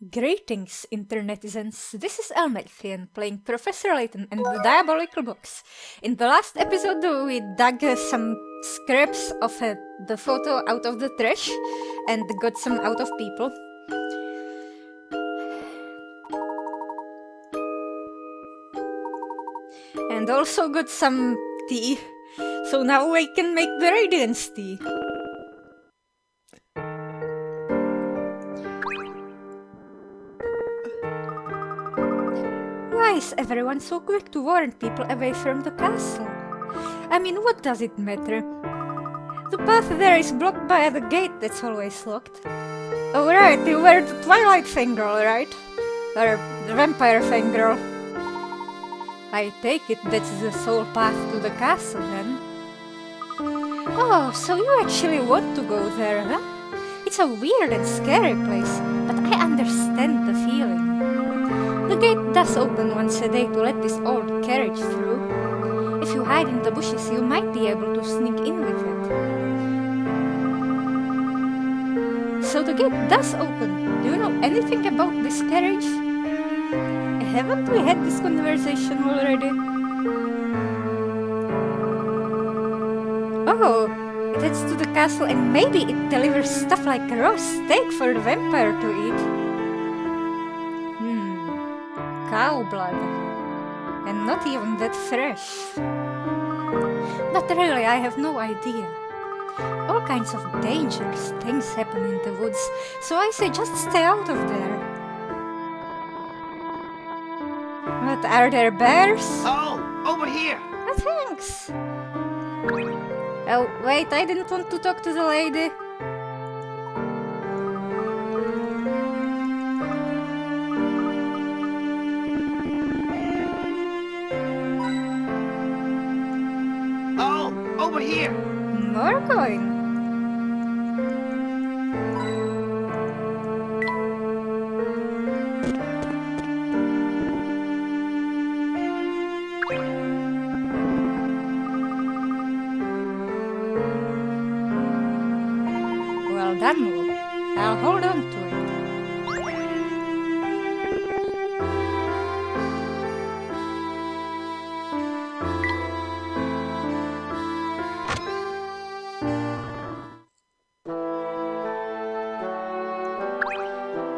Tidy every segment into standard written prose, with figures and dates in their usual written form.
Greetings, internetizens. This is Elmerthien playing Professor Layton and the Diabolical Box. In the last episode, we dug some scraps of the photo out of the trash and got some out of people. And also got some tea. So now we can make the Radiance tea. Why is everyone so quick to warn people away from the castle? I mean, what does it matter? The path there is blocked by the gate that's always locked. Oh right, you were the Twilight Fangirl, right? Or the Vampire Fangirl. I take it that's the sole path to the castle then. Oh, so you actually want to go there, huh? It's a weird and scary place, but I understand the feeling. The gate does open once a day to let this old carriage through. If you hide in the bushes, you might be able to sneak in with it. So the gate does open. Do you know anything about this carriage? Haven't we had this conversation already? Oh, it heads to the castle and maybe it delivers stuff like roast steak for the vampire to eat. Cow blood. And not even that fresh. But really, I have no idea. All kinds of dangerous things happen in the woods, so I say just stay out of there. But are there bears? Oh, over here! Oh, thanks. Oh, wait, I didn't want to talk to the lady. Over here! More coin. Well done, Will. I'll hold on to it.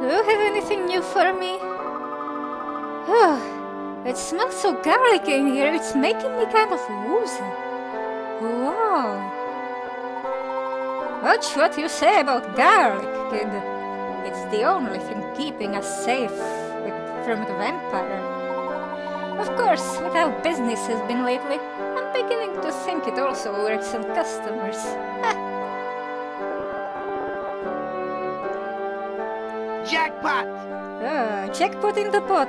Do you have anything new for me? Oh, it smells so garlicky in here, it's making me kind of woozy. Wow. Watch what you say about garlic, kid. It's the only thing keeping us safe from the vampire. Of course, with how business has been lately, I'm beginning to think it also works on customers. Jackpot! Jackpot in the pot.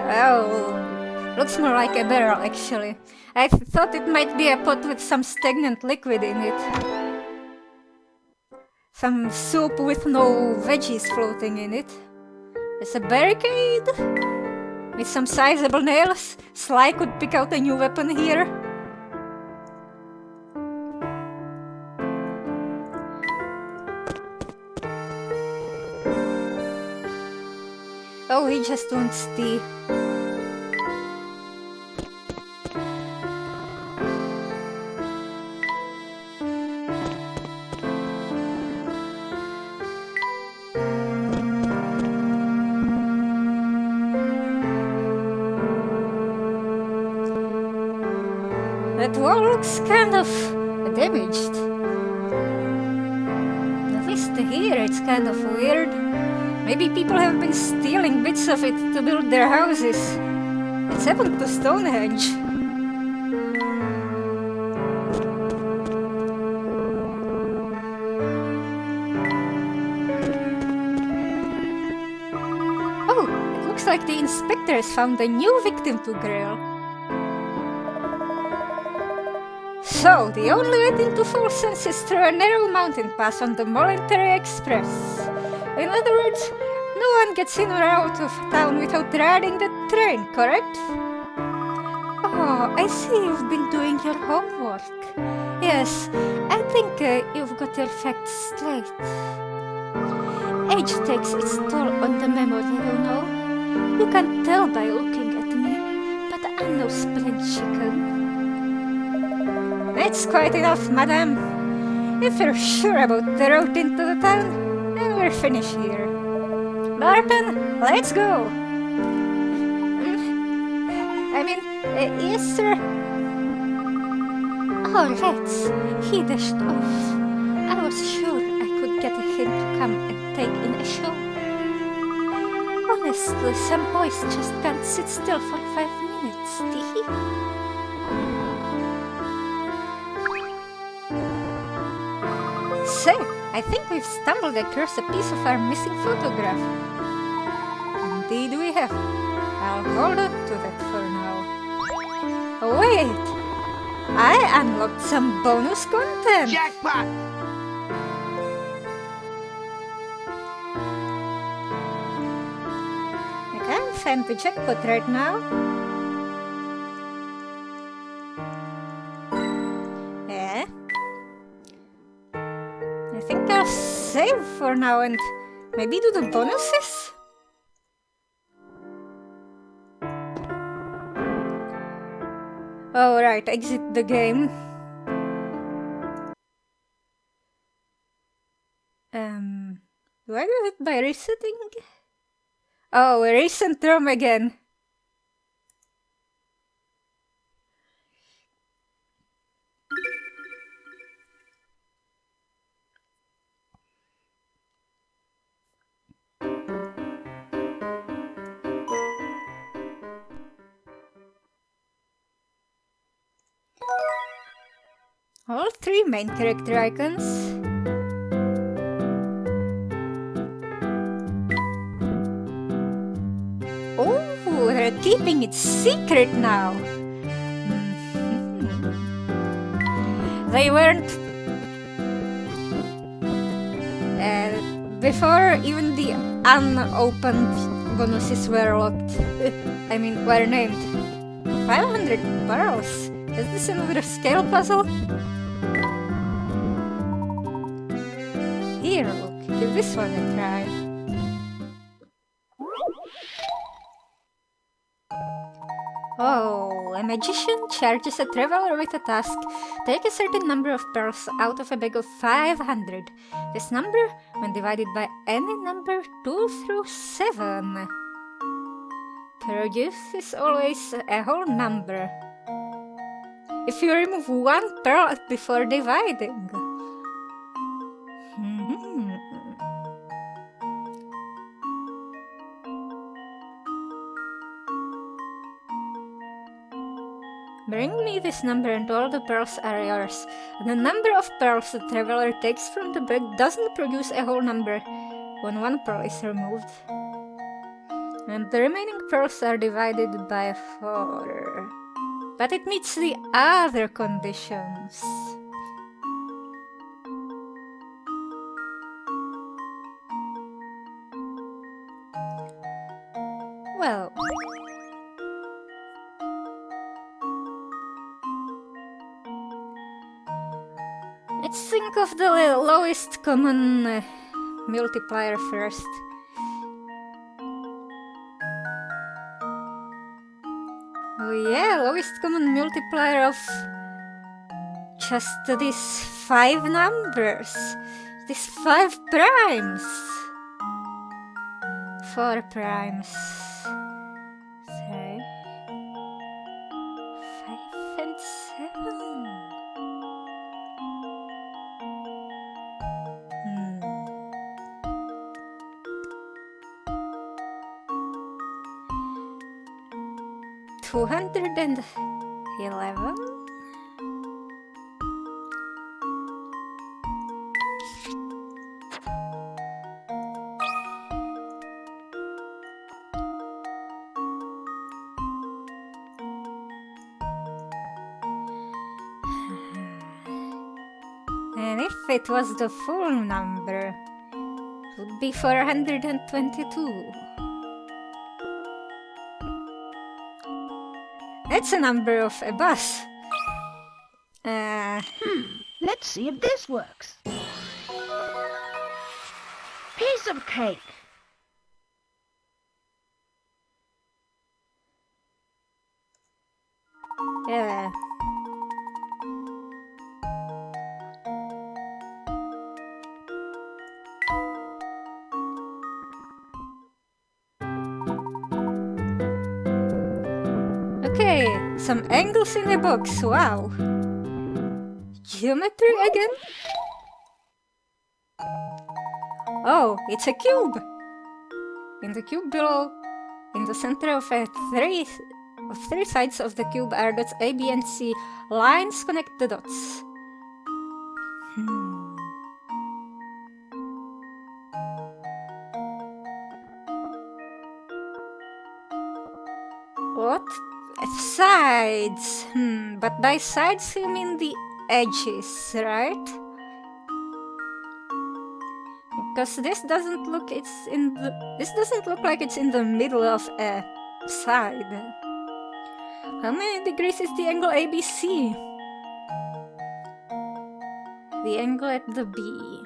Oh, looks more like a barrel actually. I thought it might be a pot with some stagnant liquid in it. Some soup with no veggies floating in it. There's a barricade with some sizable nails. Sly could pick out a new weapon here. Oh, he just wants tea. That wall looks kind of damaged. At least here it's kind of weird. Maybe people have been stealing bits of it to build their houses. It's happened to Stonehenge. Oh, it looks like the inspector has found a new victim to grill. So, the only way into full sense is through a narrow mountain pass on the Voluntary Express. In other words, no one gets in or out of town without riding the train, correct? Oh, I see you've been doing your homework. Yes, I think you've got your facts straight. Age takes its toll on the memory. you can't tell by looking at me, but I'm no spring chicken. That's quite enough, madam. If you're sure about the route into the town, then we're finished here. Barton, let's go! Yes, sir. Oh, let's. He dashed off. I was sure I could get him to come and take in a show. Honestly, some boys just can't sit still for 5 minutes, tee. Say, I think we've stumbled across a piece of our missing photograph. Indeed we have. I'll hold on to that for now. Wait! I unlocked some bonus content! Jackpot! I can't find the jackpot right now. Yeah. I think I'll save for now and maybe do the bonuses? Alright, exit the game. Do I do it by resetting? Oh, recent ROM again. All 3 main character icons. Oh, they're keeping it secret now. They weren't before even the unopened bonuses were locked. Were named. 500 pearls. Is this another scale puzzle? Here, look, give this one a try. Oh, a magician charges a traveler with a task. Take a certain number of pearls out of a bag of 500. This number, when divided by any number 2 through 7, produces always a whole number. If you remove 1 pearl before dividing. Bring me this number and all the pearls are yours. The number of pearls the traveler takes from the bag doesn't produce a whole number when 1 pearl is removed. And the remaining pearls are divided by 4. But it meets the other conditions. Well... let's think of the lowest common multiplier first. Oh yeah, lowest common multiplier of just these 5 numbers. These 5 primes. 4 primes. 3, 5 and 7. 211. And if it was the full number, it would be 422. That's a number of a bus. Let's see if this works. Piece of cake. Yeah. Okay, some angles in a box, wow. Geometry again? Oh, it's a cube! In the cube below, in the center of three sides of the cube are dots A, B, and C. Lines connect the dots. What? Sides. But by sides you mean the edges, right? Because this doesn't look like it's in the middle of a side. How many degrees is the angle ABC? The angle at the B.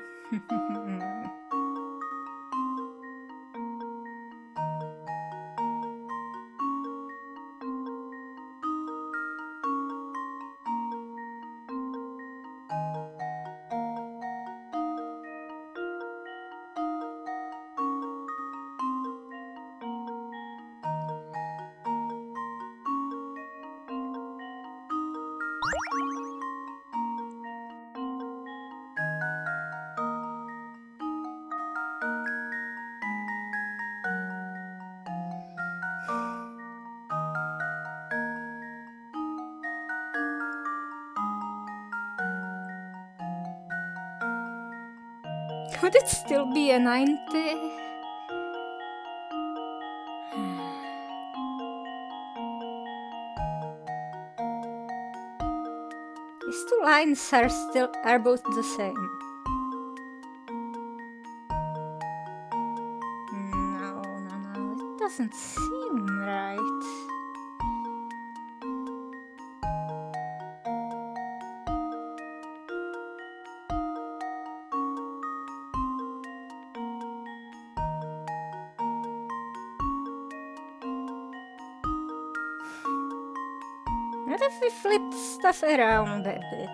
Could it still be a 90? These two lines are both the same. No, it doesn't seem right. What if we flipped stuff around a bit?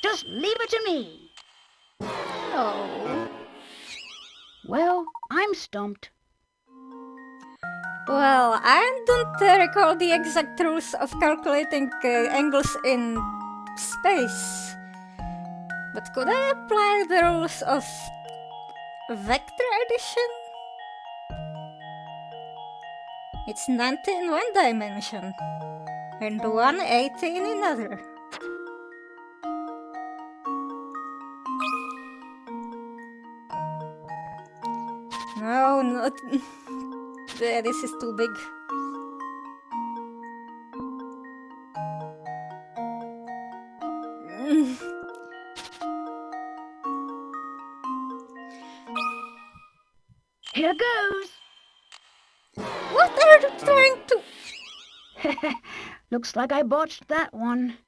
Just leave it to me. Oh. Well, I'm stumped. Well, I don't recall the exact rules of calculating angles in space. But could I apply the rules of vector addition? It's 90 in one dimension and 180 in another. No, not... This is too big. Here goes. What are you trying to... Looks like I botched that one.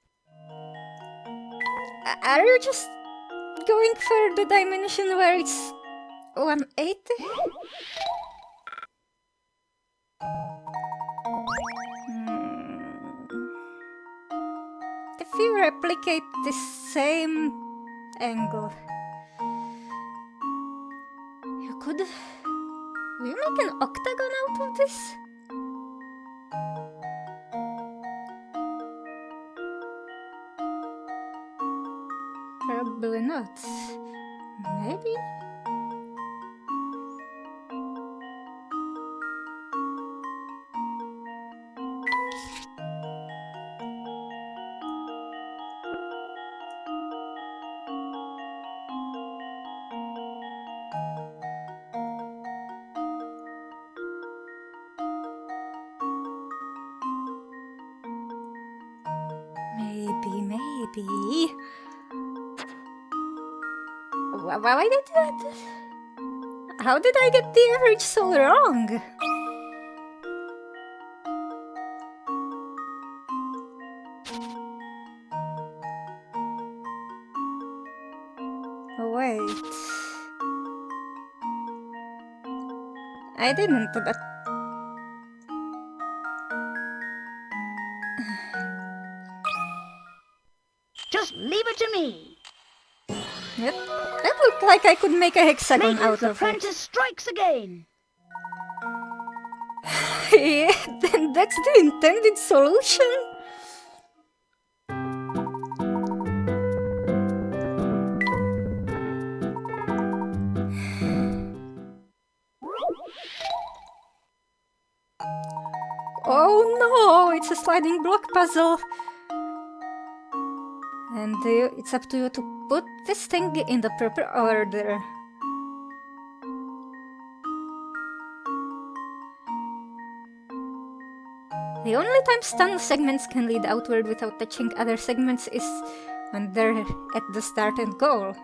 Are you just going for the dimension where it's 180? If you replicate the same angle, Could you make an octagon out of this? Probably not. Maybe? Maybe. Why did that? How did I get the average so wrong? Wait. I didn't, but... Just leave it to me. Yep. That looked like I could make a hexagon out Layton's of it. apprentice strikes again. Yeah, then that's the intended solution? Oh no, it's a sliding block puzzle. And it's up to you to put this thing in the proper order. The only time stun segments can lead outward without touching other segments is when they're at the start and goal.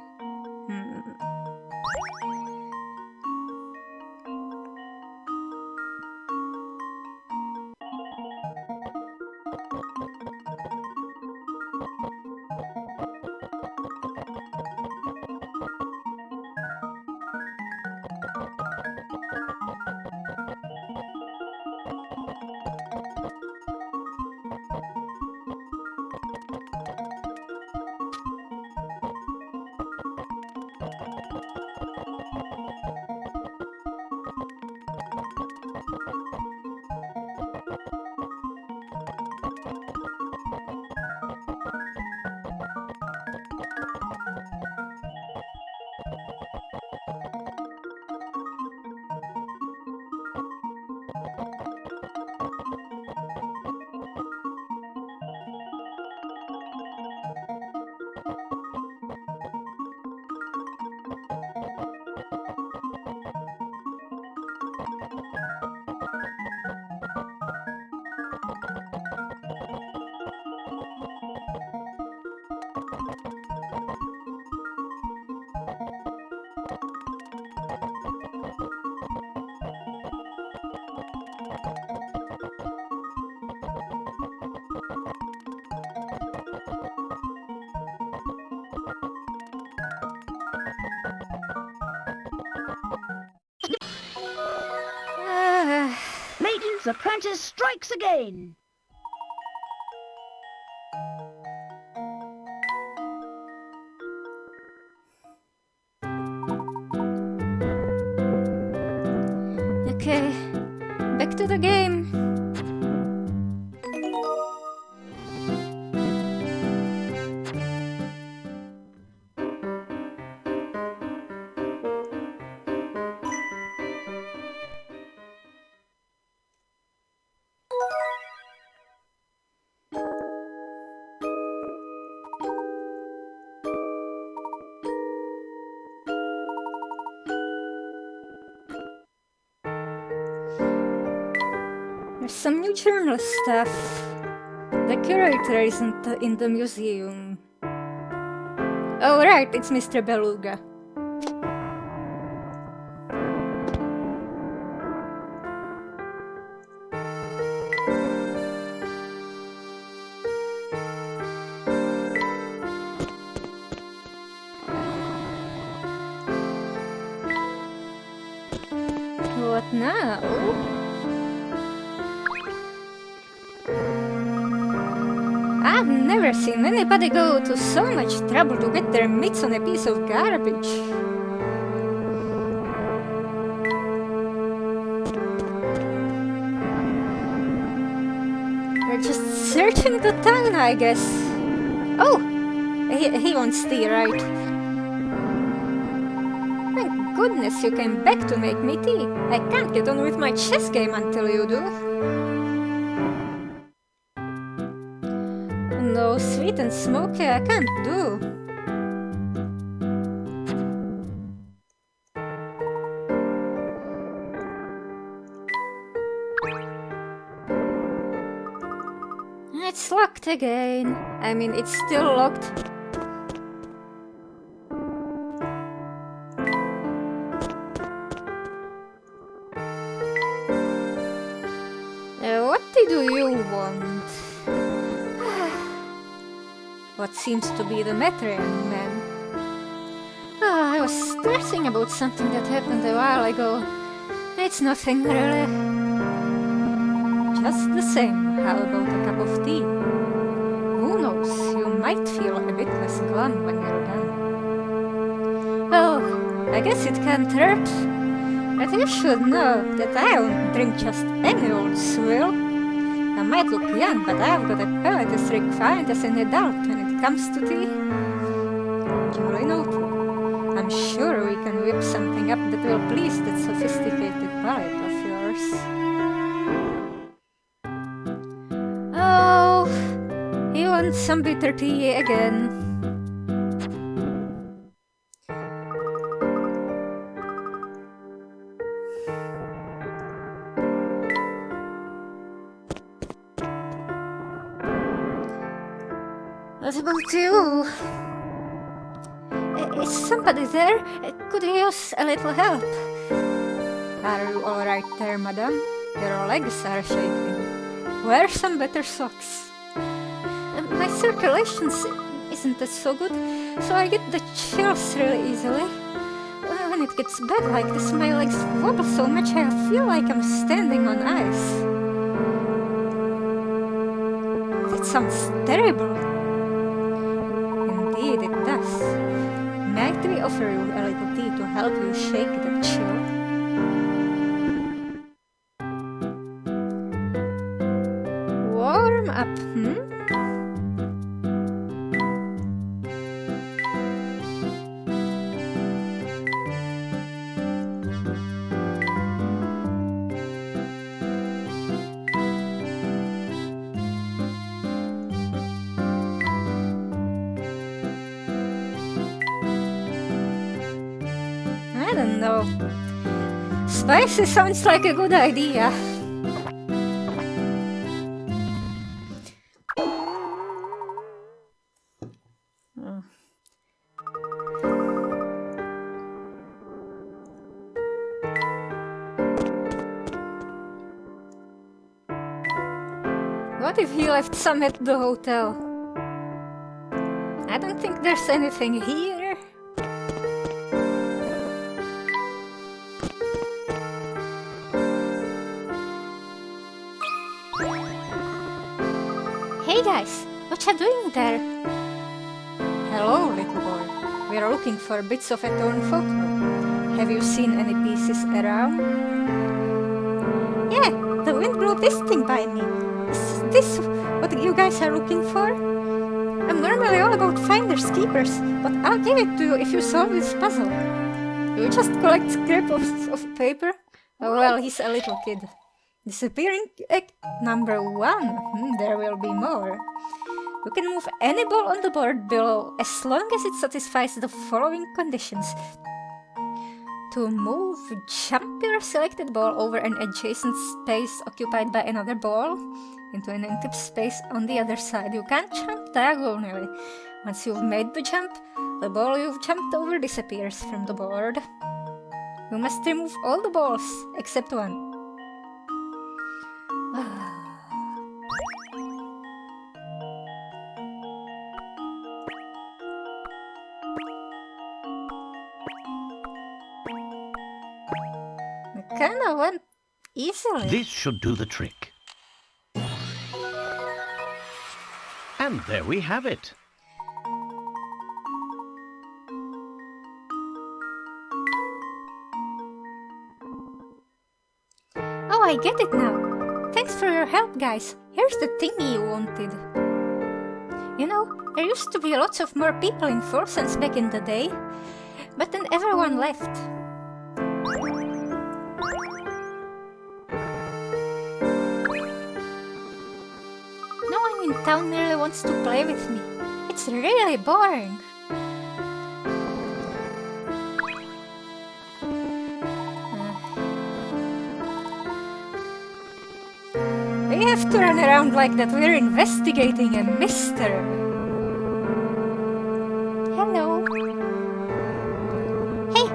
Layton's apprentice strikes again. Okay, back to the game. There's some new journal stuff. The curator isn't in the museum. Oh right, it's Mr. Beluga. What now? I've never seen anybody go to so much trouble to get their mitts on a piece of garbage. searching the town, I guess. Oh, he wants tea, right? Thank goodness you came back to make me tea. I can't get on with my chess game until you do. No, sweet and smoky I can't do. It's locked again. I mean, it's still locked. What do you want? What seems to be the matter, young man? I was stressing about something that happened a while ago. It's nothing, really. Just the same, how about a cup of tea? Who knows, you might feel a bit less glum when you're done. Oh, I guess it can't hurt. But you should know that I don't drink just any old swill. I might look young, but I've got a palate as refined as an adult when it comes to tea. Jolly naughty. I'm sure we can whip something up that will please that sophisticated palate of yours. Oh, you want some bitter tea again? What about you? Is somebody there? Could you use a little help? Are you alright there, madam? Your legs are shaking. Wear some better socks. My circulation isn't so good, so I get the chills really easily. When it gets bad like this, my legs wobble so much I feel like I'm standing on ice. That sounds terrible. Indeed it does. Might we offer you a little tea to help you shake that chill? Warm up, I don't know. Spicy sounds like a good idea. What if he left some at the hotel? I don't think there's anything here. Hey guys, what you doing there? Hello, little boy. We are looking for bits of a torn photo. Have you seen any pieces around? Yeah, the wind blew this thing by me. Is this what you guys are looking for? I'm normally all about finders keepers, but I'll give it to you if you solve this puzzle. You just collect scraps of paper? Oh, well, he's a little kid. Disappearing act number 1. There will be more. You can move any ball on the board below as long as it satisfies the following conditions. To move, jump your selected ball over an adjacent space occupied by another ball into an empty space on the other side. You can't jump diagonally. Once you've made the jump, the ball you've jumped over disappears from the board. You must remove all the balls except one. I kinda went easily. This should do the trick. And there we have it. Oh, I get it now. thanks for your help, guys. Here's the thingy you wanted. You know, there used to be lots of more people in Forsens back in the day, but then everyone left. No one in town really wants to play with me. It's really boring. We have to run around like that we're investigating a mystery. Hello. Hey,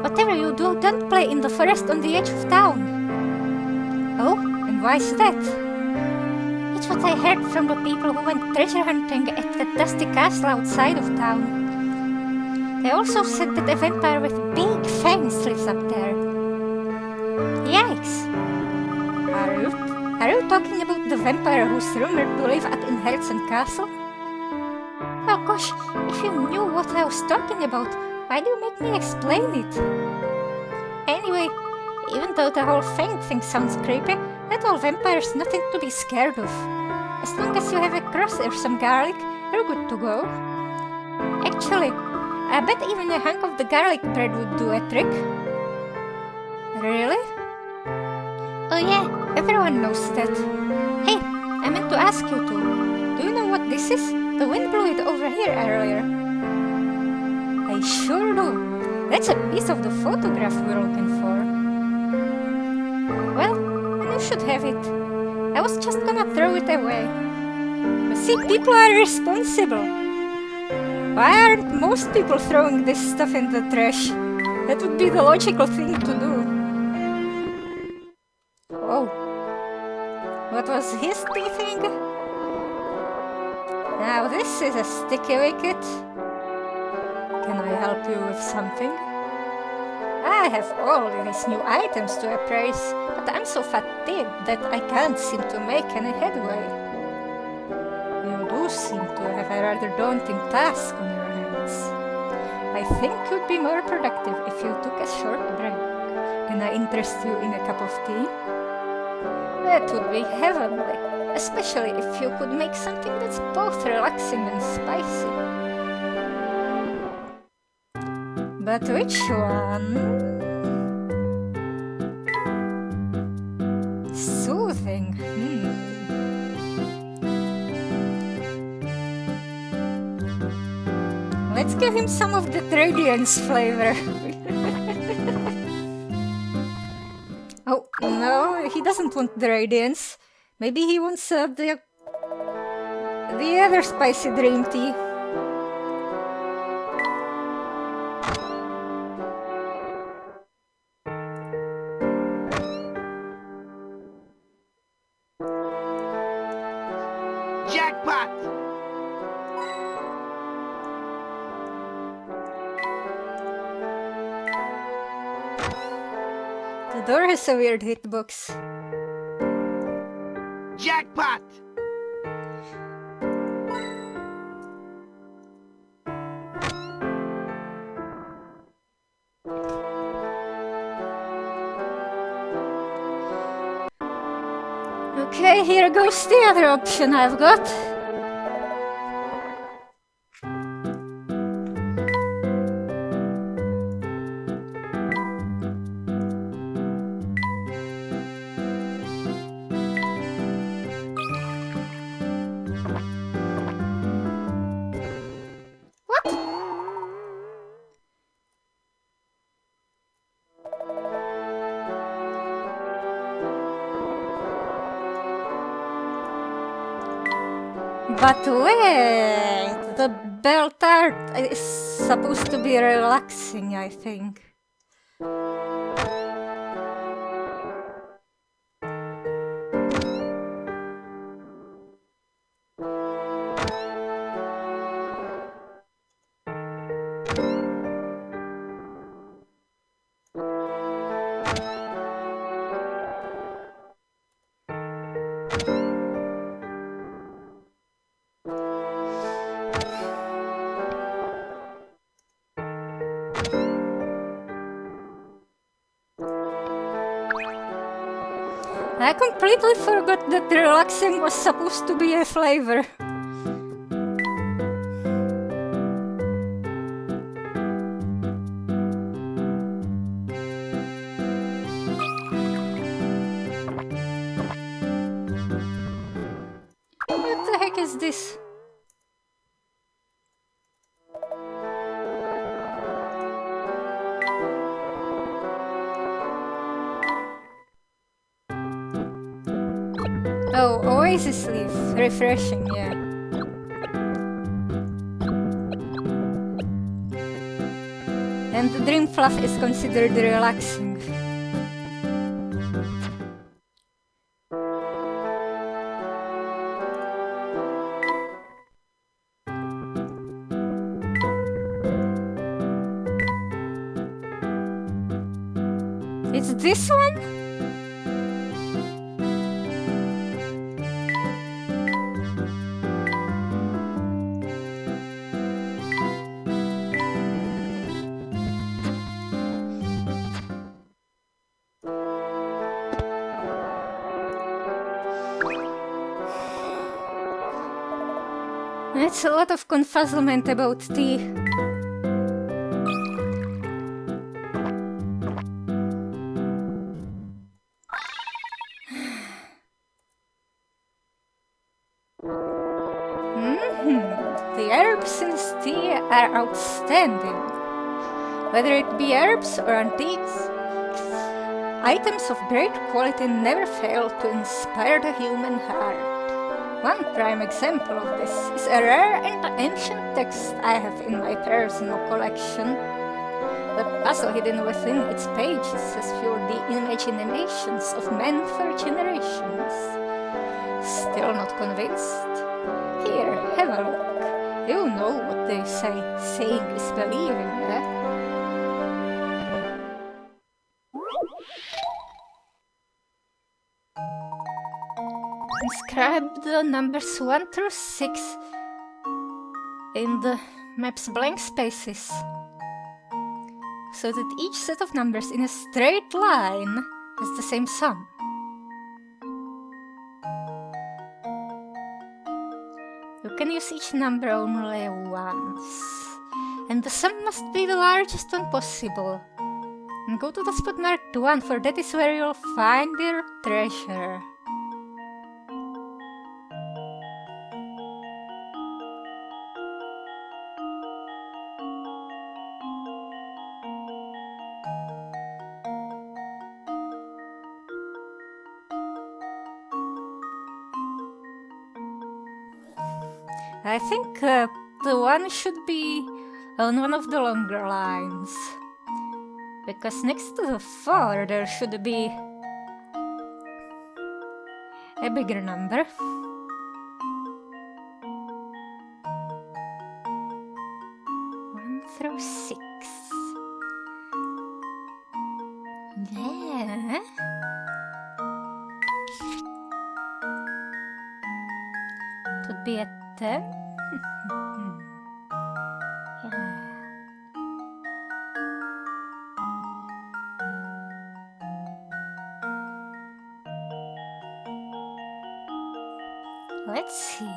whatever you do, don't play in the forest on the edge of town. Oh, and why is that? It's what I heard from the people who went treasure hunting at the dusty castle outside of town. They also said that a vampire with big fangs lives up there. Yikes! Are you talking about the vampire who's rumored to live up in Elmerthien Castle? Oh gosh, if you knew what I was talking about, why do you make me explain it? Anyway, even though the whole fang thing sounds creepy, that old vampire's nothing to be scared of. As long as you have a cross or some garlic, you're good to go. Actually, I bet even a hunk of the garlic bread would do a trick. Really? Oh yeah, everyone knows that. Hey, I meant to ask you too. Do you know what this is? The wind blew it over here earlier. I sure do. That's a piece of the photograph we're looking for. Well, then you should have it. I was just gonna throw it away. You see, people are responsible. Why aren't most people throwing this stuff in the trash? That would be the logical thing to do. Oh. What was his teething? Now this is a sticky wicket. Can I help you with something? I have all these new items to appraise, but I'm so fatigued that I can't seem to make any headway. You do seem to have a rather daunting task on your hands. I think you'd be more productive if you took a short break. Can I interest you in a cup of tea? That would be heavenly, especially if you could make something that's both relaxing and spicy. But which one? Soothing. Let's give him some of the radiance flavor. Oh, no, he doesn't want the radiance. Maybe he wants the other spicy dream tea. Jackpot! The door has a weird hitbox. Jackpot! Okay, here goes the other option I've got. What? But wait, the bell tart is supposed to be relaxing, I think. I completely forgot that relaxing was supposed to be a flavor. What the heck is this? Oh, oasis leaf. Refreshing, yeah. And the dream fluff is considered relaxing. It's this one? It's a lot of confuzzlement about tea. The herbs in this tea are outstanding. Whether it be herbs or antiques, items of great quality never fail to inspire the human heart. One prime example of this is a rare and ancient text I have in my personal collection. The puzzle hidden within its pages has fueled the imaginations of men for generations. Still not convinced? Here, have a look. You know what they say, seeing is believing, eh? Inscribe the numbers 1 through 6 in the map's blank spaces, so that each set of numbers in a straight line has the same sum. You can use each number only once, and the sum must be the largest one possible. And go to the spot marked 1, for that is where you'll find your treasure. I think the one should be on one of the longer lines, because next to the 4 there should be a bigger number. One through 6. Yeah. It would be a 10. Yeah. Let's see.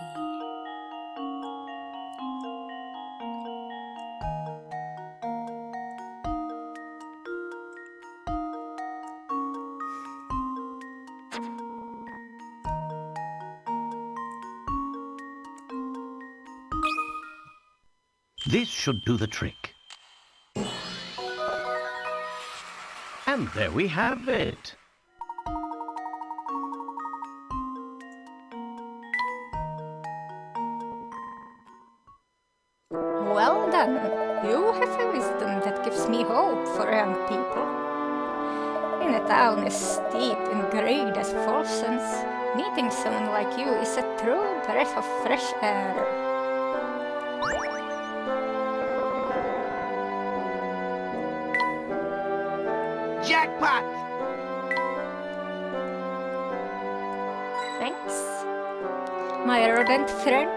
This should do the trick. And there we have it. Well done. You have a wisdom that gives me hope for young people. In a town as steep in greed as Folsom's, meeting someone like you is a true breath of fresh air. Jackpot! Thanks, my rodent friend.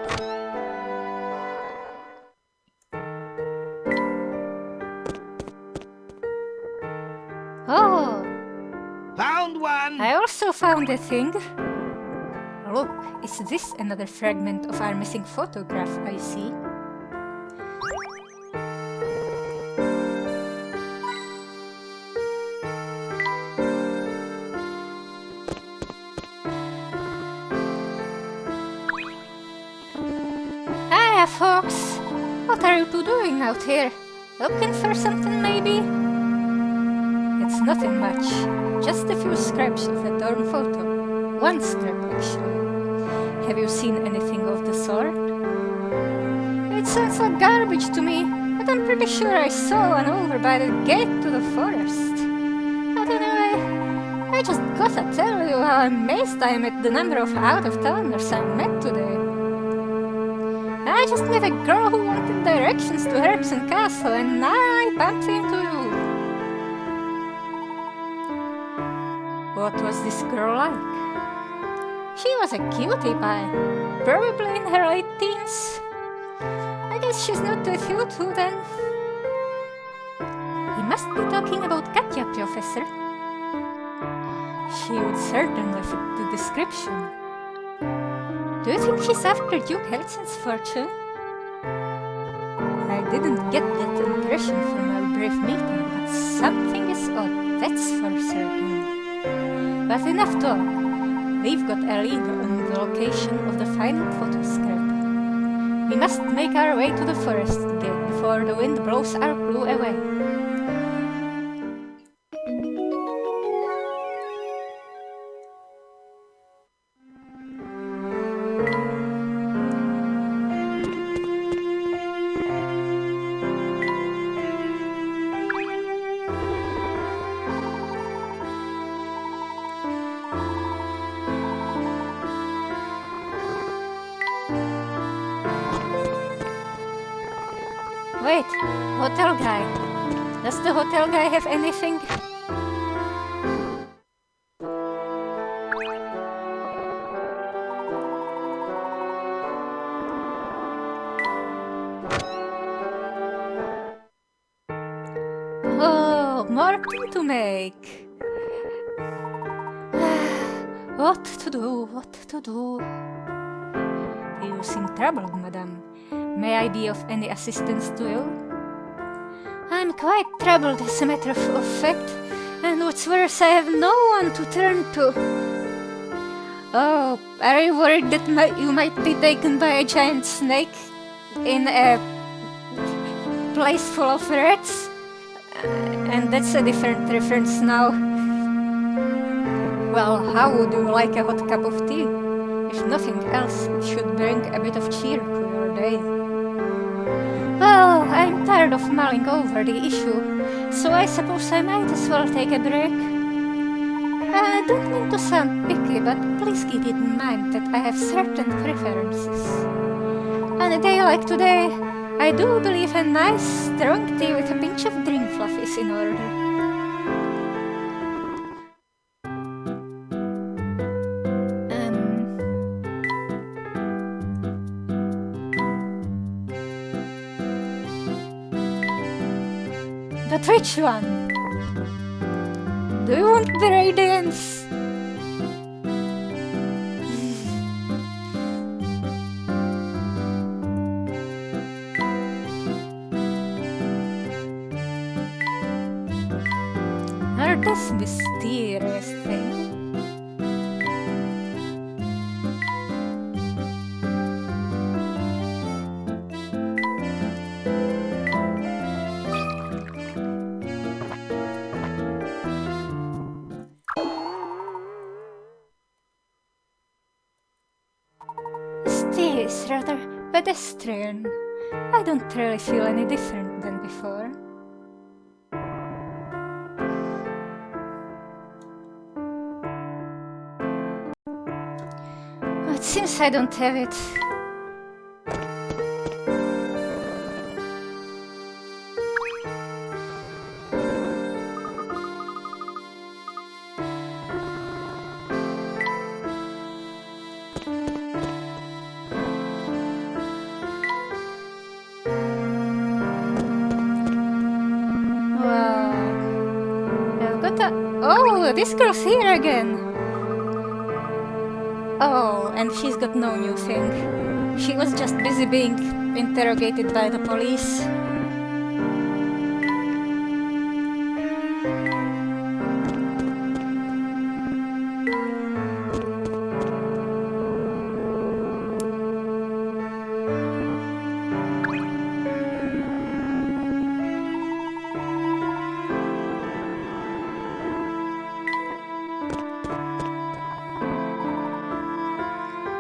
Oh, Found one! I also found a thing. Look, is this another fragment of our missing photograph I see? Hiya, folks! What are you two doing out here? Looking for something, maybe? It's nothing much. Just a few scraps of a torn photo. One scrap, actually. Have you seen anything of the sort? It sounds like garbage to me, but I'm pretty sure I saw one over by the gate to the forest. But anyway, I just gotta tell you how amazed I am at the number of out-of-towners I met today. I just met a girl who wanted directions to Herbson Castle, and now I bumped into you. What was this girl like? She was a cutie pie, probably in her late teens. I guess she's not with you two then. He must be talking about Katya, Professor. She would certainly fit the description. Do you think she's after Duke Helsing's fortune? I didn't get that impression from our brief meeting, but something is odd, that's for certain. But enough talk. We've got a lead on the location of the final photo scrap. We must make our way to the forest gate before the wind blows our crew away. Wait, hotel guy. Does the hotel guy have anything? Oh, more tea to make. What to do, what to do? You seem troubled, madame. May I be of any assistance to you? I'm quite troubled, as a matter of fact, and what's worse, I have no one to turn to. Oh, are you worried that you might be taken by a giant snake in a place full of rats? And that's a different reference now. Well, how would you like a hot cup of tea? If nothing else, it should bring a bit of cheer to your day. Well, I'm tired of mulling over the issue, so I suppose I might as well take a break. I don't mean to sound picky, but please keep it in mind that I have certain preferences. On a day like today, I do believe a nice strong tea with a pinch of drink fluff is in order. But which one? Do you want the radiance? Or this mysterious thing? Is rather pedestrian. I don't really feel any different than before. It seems I don't have it. Oh, this girl's here again. Oh, and she's got no new thing. She was just busy being interrogated by the police.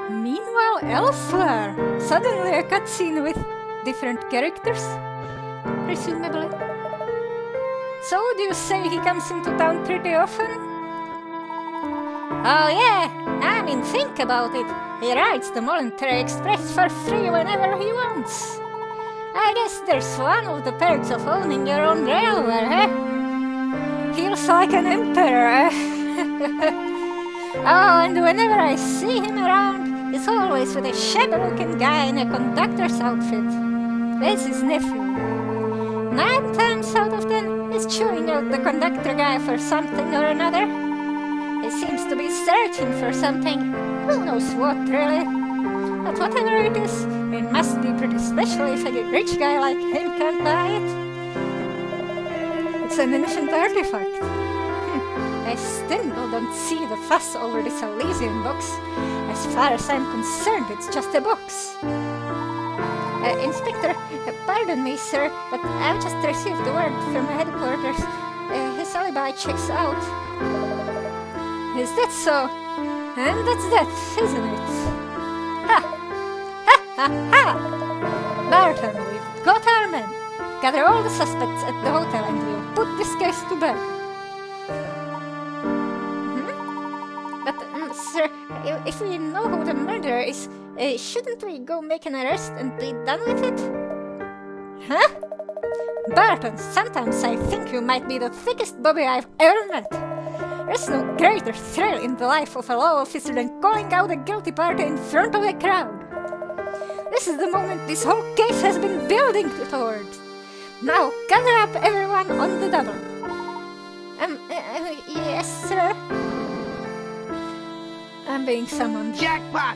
Meanwhile, elsewhere, suddenly a cutscene with different characters, presumably. So, do you say he comes into town pretty often? Oh yeah, I mean, think about it. He rides the Voluntary Express for free whenever he wants. I guess there's one of the perks of owning your own railway, eh? Feels like an emperor, eh? Oh, and whenever I see him around, it's always with a shabby-looking guy in a conductor's outfit. That's his nephew. 9 times out of 10, he's chewing out the conductor guy for something or another. He seems to be searching for something. Who knows what, really? But whatever it is, it must be pretty special if a rich guy like him can't buy it. It's an ancient artifact. I still don't see the fuss over this Elysian box. As far as I'm concerned, it's just a box. Inspector, pardon me, sir, but I've just received word from headquarters. His alibi checks out. Is that so? And that's that, isn't it? Ha! Ha ha ha! Barton, we've got our men. Gather all the suspects at the hotel and we'll put this case to bed. But, sir, if we know who the murderer is, shouldn't we go make an arrest and be done with it? Huh? Barton, sometimes I think you might be the thickest bobby I've ever met. There's no greater thrill in the life of a law officer than calling out a guilty party in front of a crowd. This is the moment this whole case has been building toward. Now, gather up everyone on the double. Yes, sir? I'm being summoned. Jackpot!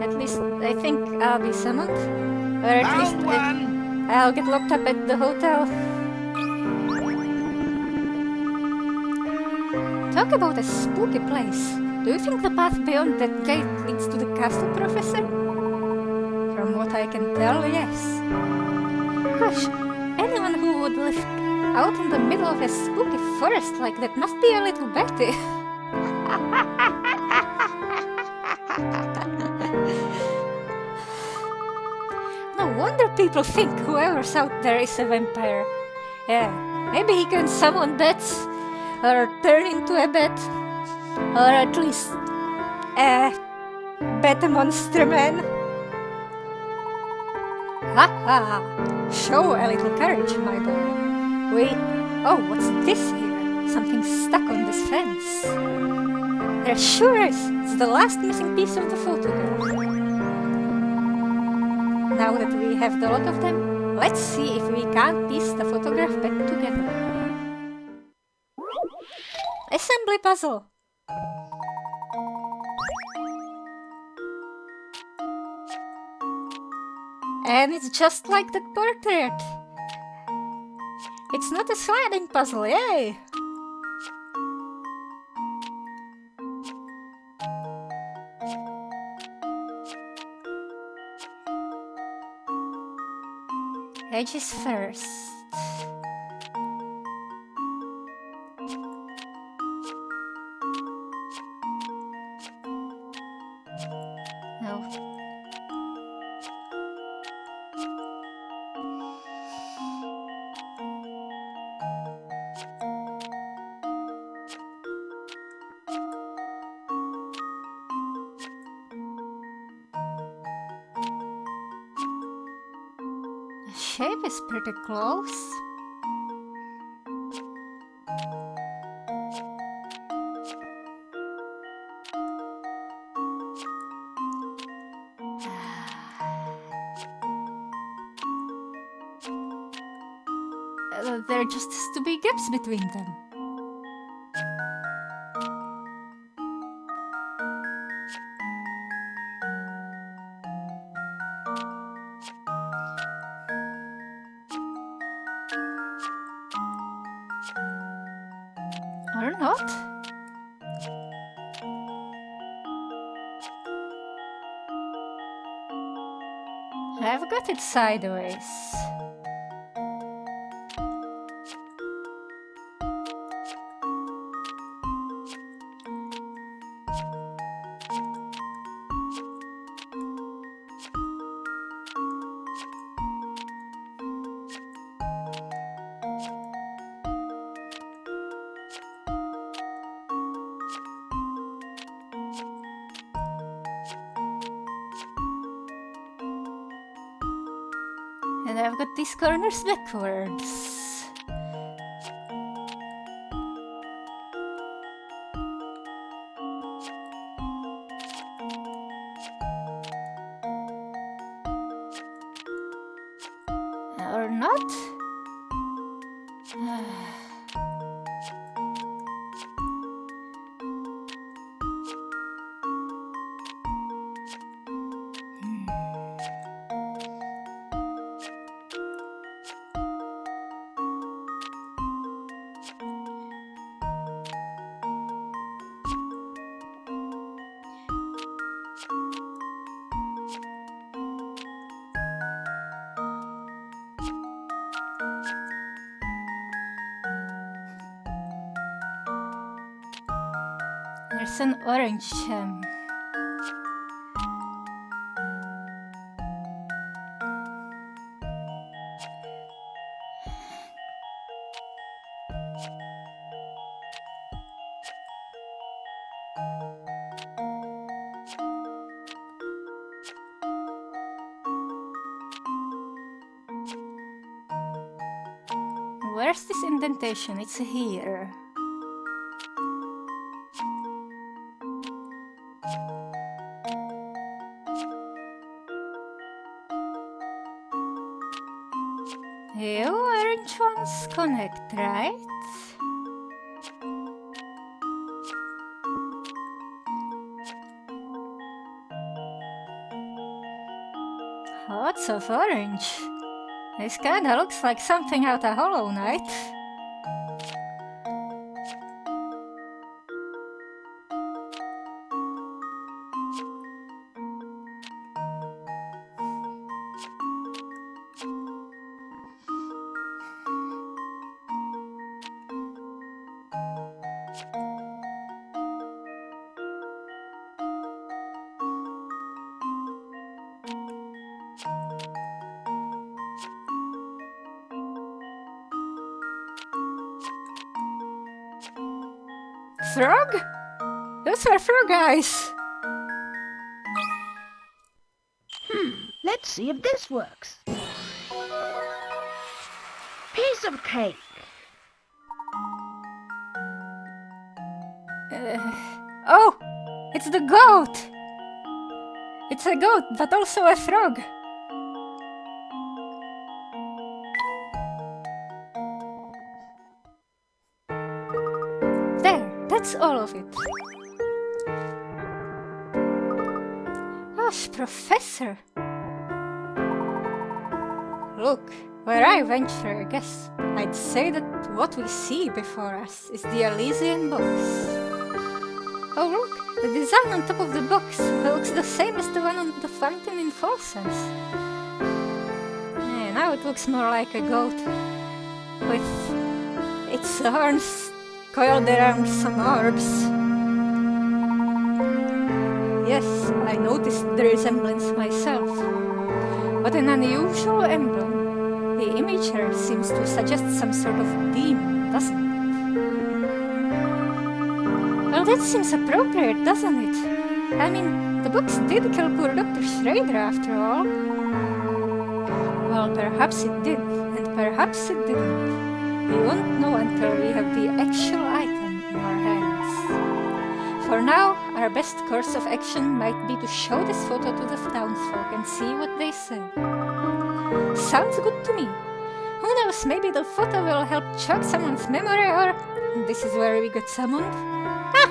At least I think I'll be summoned. Or at Found least one! I'll get locked up at the hotel. Talk about a spooky place. Do you think the path beyond that gate leads to the castle, Professor? From what I can tell, yes. Gosh, anyone who would live out in the middle of a spooky forest like that must be a little Betty. No wonder people think whoever's out there is a vampire. Yeah, maybe he can summon bats, or turn into a bat, or at least a bat monster man. Ha ha! Show a little courage, my boy. Oh, what's this here? Something stuck on this fence. There sure is. It's the last missing piece of the photograph. Now that we have the lot of them, let's see if we can't piece the photograph back together. Assembly puzzle. And it's just like that portrait. It's not a sliding puzzle, yay! Edges first. No. The shape is pretty close. there just has to be gaps between them. Or not? I've got it sideways. And I've got these corners backwards. Or not? There's an orange gem. Where's this indentation? It's here. You orange ones connect, right? Lots of orange. This kinda looks like something out of Hollow Knight. Frog? Those are frog eyes. Let's see if this works. Piece of cake. Oh! It's the goat! It's a goat, but also a frog. There, that's all of it. Gosh, Professor! Look, where I venture, I guess I'd say that what we see before us is the Elysian box. Oh look, the design on top of the box looks the same as the one on the fountain in Folsen's. Now it looks more like a goat, with its horns coiled around some orbs. Yes, I noticed the resemblance myself. What an unusual emblem. The image here seems to suggest some sort of demon, doesn't it? Well, that seems appropriate, doesn't it? I mean, the box did kill poor Dr. Schrader after all. Well, perhaps it did, and perhaps it didn't. We won't know until we have the actual item in our hands. For now, our best course of action might be to show this photo to the townsfolk and see what they say. Sounds good to me. Who knows, maybe the photo will help jog someone's memory, or this is where we got summoned. Ah!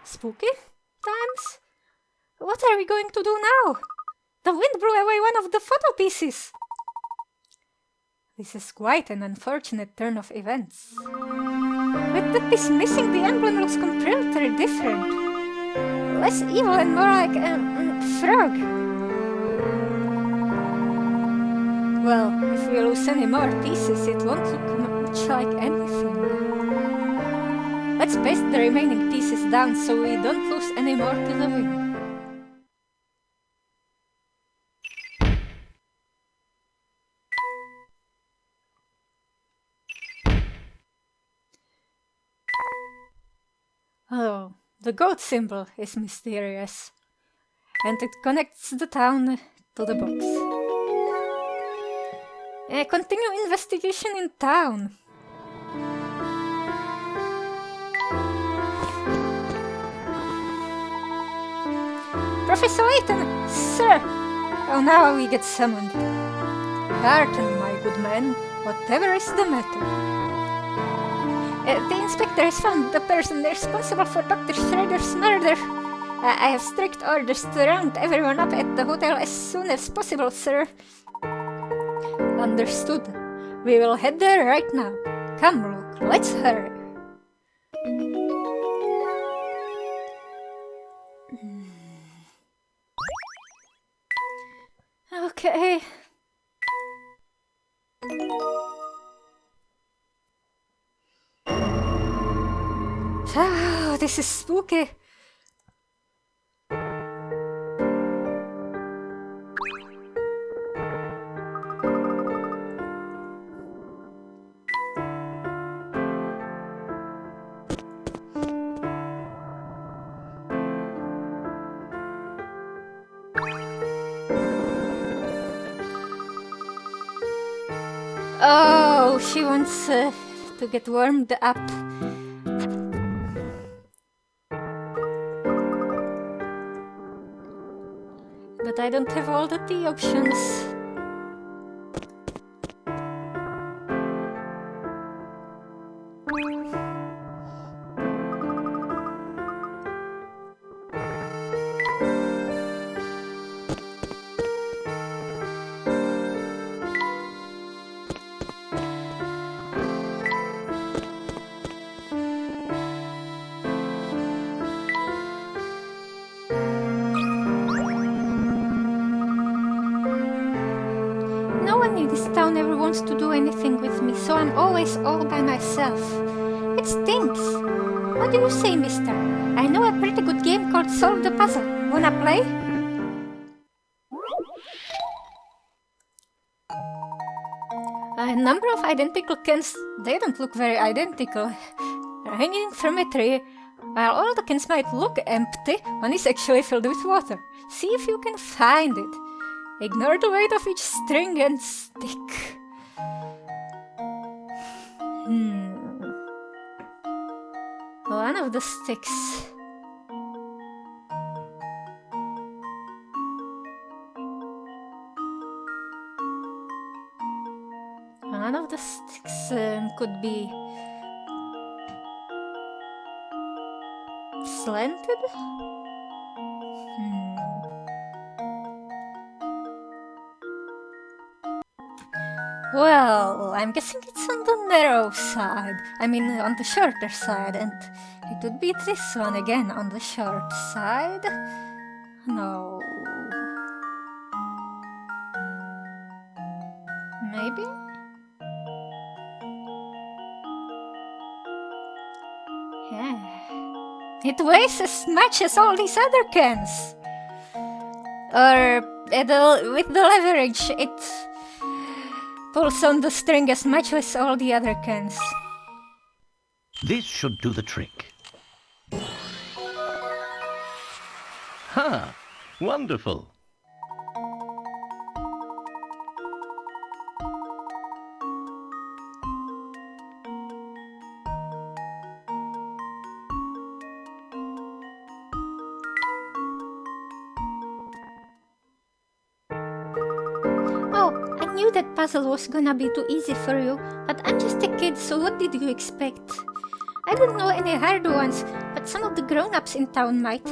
Spooky times? What are we going to do now? The wind blew away one of the photo pieces. This is quite an unfortunate turn of events. With the piece missing, the emblem looks completely different. Less evil and more like a frog. Well, if we lose any more pieces, it won't look much like anything. Let's paste the remaining pieces down so we don't lose any more to the wind. Oh, the goat symbol is mysterious, and it connects the town to the box. Continue investigation in town. Professor Layton, sir! Oh, now we get summoned. Pardon, my good man, whatever is the matter. The inspector has found the person responsible for Dr. Schrader's murder. I have strict orders to round everyone up at the hotel as soon as possible, sir. Understood. We will head there right now. Come, Luke, let's hurry. Okay. Oh, this is spooky. Oh, she wants to get warmed up. But I don't have all the tea options. No one in this town ever wants to do anything with me, so I'm always all by myself. It stinks. What do you say, mister? I know a pretty good game called Solve the Puzzle. Wanna play? A number of identical cans. They don't look very identical. Hanging from a tree. While all the cans might look empty, one is actually filled with water. See if you can find it. Ignore the weight of each string and stick. One of the sticks. One of the sticks could be slanted? Well, I'm guessing it's on the narrow side. I mean, on the shorter side, and it would be this one again on the short side. No. Maybe? Yeah. It weighs as much as all these other cans. Or with the leverage, it pulls on the string as much as all the other cans. This should do the trick. Ha! Wonderful! knew that puzzle was gonna be too easy for you, but I'm just a kid, so what did you expect? I don't know any hard ones, but some of the grown-ups in town might.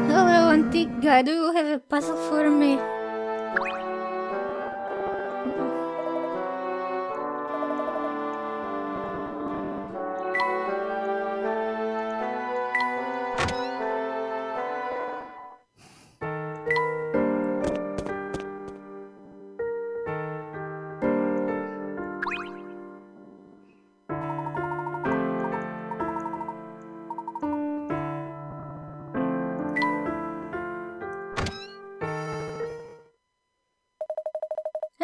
Hello, antique guy, do you have a puzzle for me?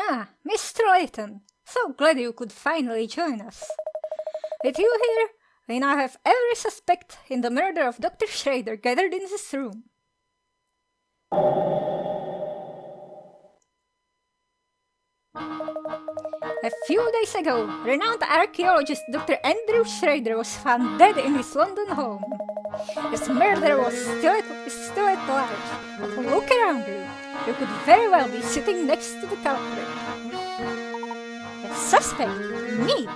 Ah, Mr. Layton, so glad you could finally join us. With you here, we now have every suspect in the murder of Dr. Schrader gathered in this room. A few days ago, renowned archaeologist Dr. Andrew Schrader was found dead in his London home. His murderer is still at large, but look around you. You could very well be sitting next to the culprit. A suspect? Me?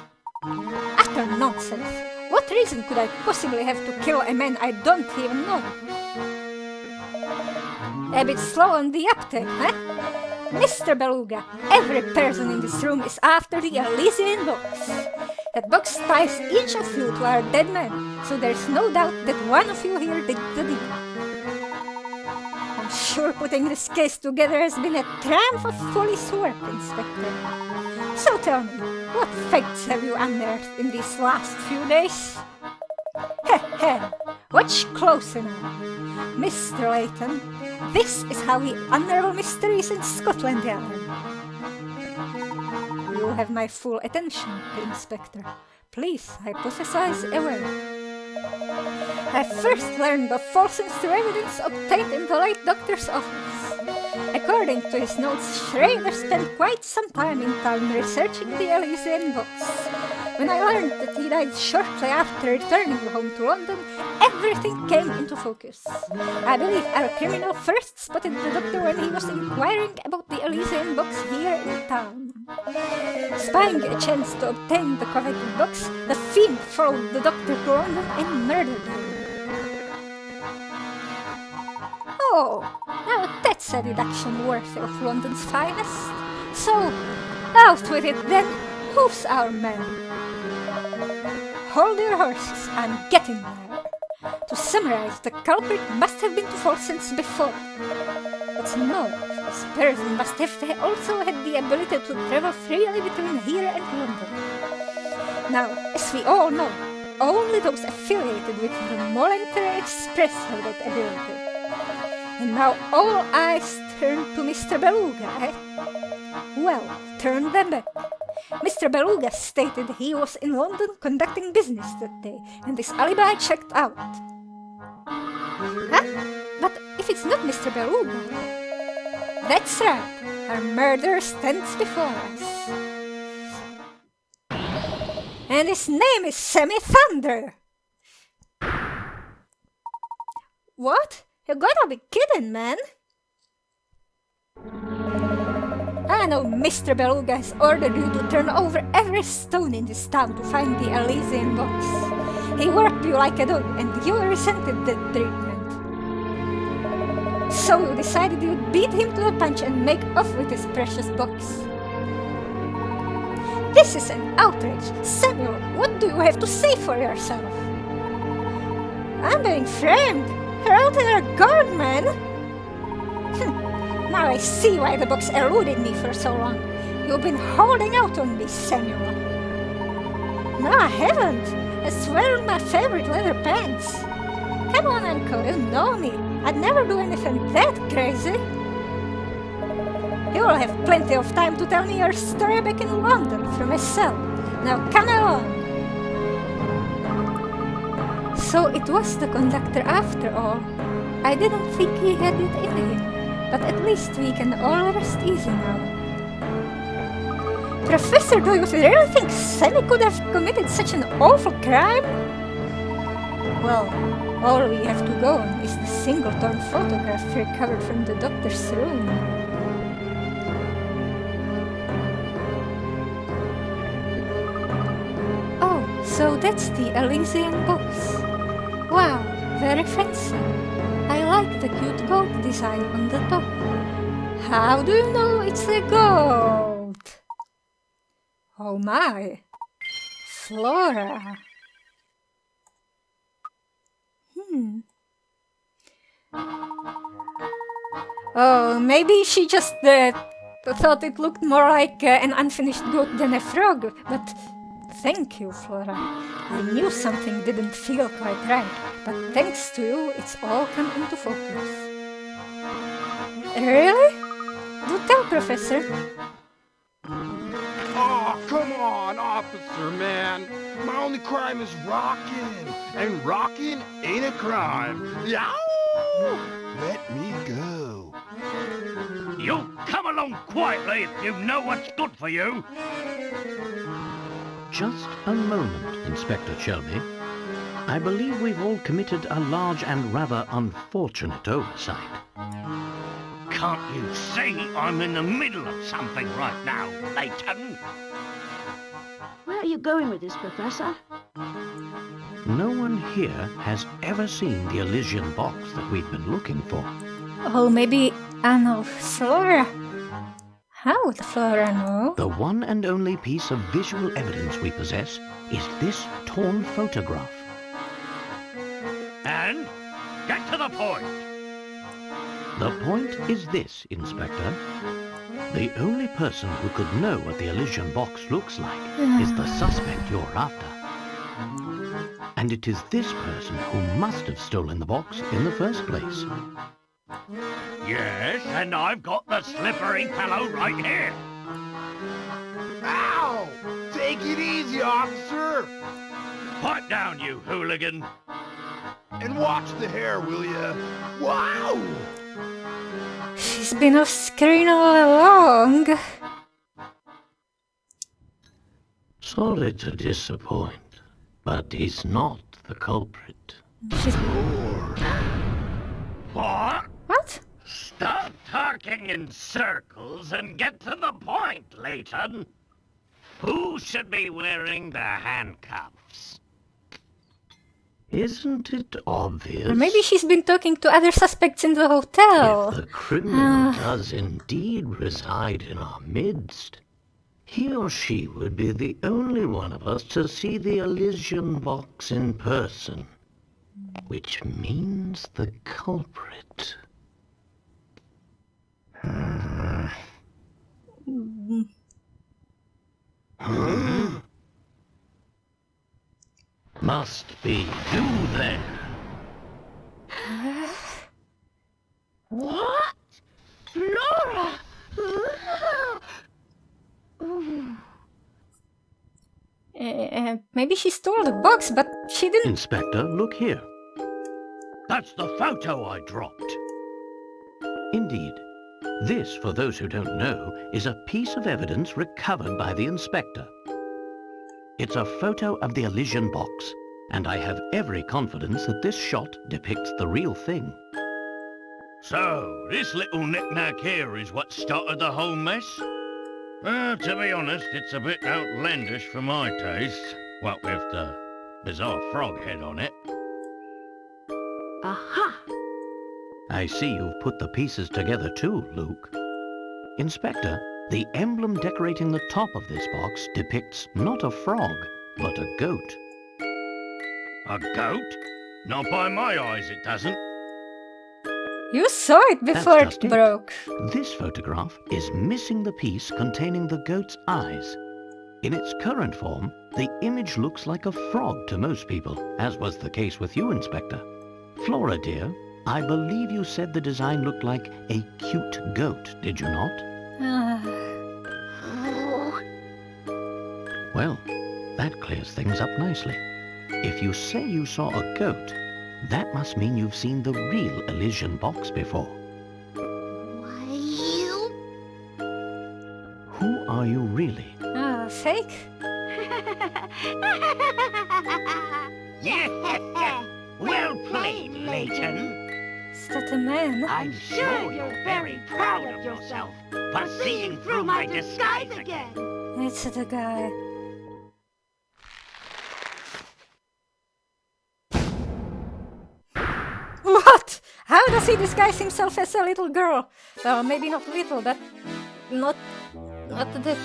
Utter nonsense. What reason could I possibly have to kill a man I don't even know? A bit slow on the uptake, huh? Mr. Beluga, every person in this room is after the Elysian box. That box ties each of you to our dead man, so there's no doubt that one of you here did the deed. I'm sure putting this case together has been a triumph of police work, Inspector. So tell me, what facts have you unearthed in these last few days? Watch closer now. Mr. Layton, this is how we unravel mysteries in Scotland Yard. You have my full attention, Inspector. Please hypothesize away. I first learned of false evidence obtained in the late doctor's office. According to his notes, Schrader spent quite some time in town researching the Elysian box. When I learned that he died shortly after returning home to London, everything came into focus. I believe our criminal first spotted the doctor when he was inquiring about the Elysian box here in town. Spying a chance to obtain the coveted box, the fiend followed the doctor to London and murdered him. Oh, now that's a deduction worthy of London's finest. So, out with it then. Who's our man? Hold your horses, I'm getting there. To summarize, the culprit must have been to Folsens before. What's more, this person must have also had the ability to travel freely between here and London. Now, as we all know, only those affiliated with the Momentary Express have that ability. And now all eyes turn to Mr. Beluga, eh? Well, turn them back. Mr. Beluga stated he was in London conducting business that day, and his alibi checked out. Huh? But if it's not Mr. Beluga... That's right, our murderer stands before us. And his name is Sammy Thunder! What? You gotta be kidding, man! I know Mr. Beluga has ordered you to turn over every stone in this town to find the Elysian box. He worked you like a dog, and you resented that treatment. So you decided you'd beat him to the punch and make off with his precious box. This is an outrage. Samuel, what do you have to say for yourself? I'm being framed. You're out in our guard, man. Now I see why the box eluded me for so long. You've been holding out on me, Samuel. No, I haven't. I swear on my favorite leather pants. Come on, Uncle, you know me. I'd never do anything that crazy. You'll have plenty of time to tell me your story back in London from a cell. Now come along. So it was the conductor after all. I didn't think he had it in him, but at least we can all rest easy now. Professor, do you really think Sammy could have committed such an awful crime? Well, all we have to go on is the single-torn photograph recovered from the doctor's room. Oh, so that's the Elysian box. Wow, very fancy. I like the cute goat design on the top. How do you know it's a goat? Oh my! Flora! Oh, maybe she just thought it looked more like an unfinished goat than a frog, but thank you, Flora. I knew something didn't feel quite right, but thanks to you, it's all come into focus. Really? Do tell, Professor. Oh, come on, officer, man. My only crime is rocking, and rocking ain't a crime. Yow! Let me go. You come along quietly if you know what's good for you. Just a moment, Inspector Shelby. I believe we've all committed a large and rather unfortunate oversight. Can't you see I'm in the middle of something right now, Layton? Where are you going with this, Professor? No one here has ever seen the Elysian box that we've been looking for. Oh, maybe I know Flora. How would Flora know? The one and only piece of visual evidence we possess is this torn photograph. And get to the point. The point is this, Inspector. The only person who could know what the Elysian box looks like is the suspect you're after. And it is this person who must have stolen the box in the first place. Yes, and I've got the slippery fellow right here. Ow! Take it easy, officer. Pipe down, you hooligan. And watch the hair, will ya? Wow! She's been off screen all along. Sorry to disappoint, but he's not the culprit. She's... What? What? Stop talking in circles and get to the point, Layton. Who should be wearing the handcuffs? Isn't it obvious? Or maybe she's been talking to other suspects in the hotel. If the criminal does indeed reside in our midst, he or she would be the only one of us to see the Elysian box in person, which means the culprit. Must be you there. What? Flora! Maybe she stole the box, but she didn't... Inspector, look here. That's the photo I dropped. Indeed. This, for those who don't know, is a piece of evidence recovered by the inspector. It's a photo of the Elysian box, and I have every confidence that this shot depicts the real thing. So, this little knick-knack here is what started the whole mess? Well, to be honest, it's a bit outlandish for my taste. What with the bizarre frog head on it. Aha! I see you've put the pieces together too, Luke. Inspector, the emblem decorating the top of this box depicts not a frog, but a goat. A goat? Not by my eyes, it doesn't. You saw it before That's it just broke. This photograph is missing the piece containing the goat's eyes. In its current form, the image looks like a frog to most people, as was the case with you, Inspector. Flora, dear, I believe you said the design looked like a cute goat, did you not? Well, that clears things up nicely. If you say you saw a goat, that must mean you've seen the real Elysian box before. Well... Who are you really? Ah, fake? Well played, Layton. Is that a man? I'm sure you're very proud of yourself for seeing through my disguise again. It's the guy. What? How does he disguise himself as a little girl? Well, maybe not little, but not the...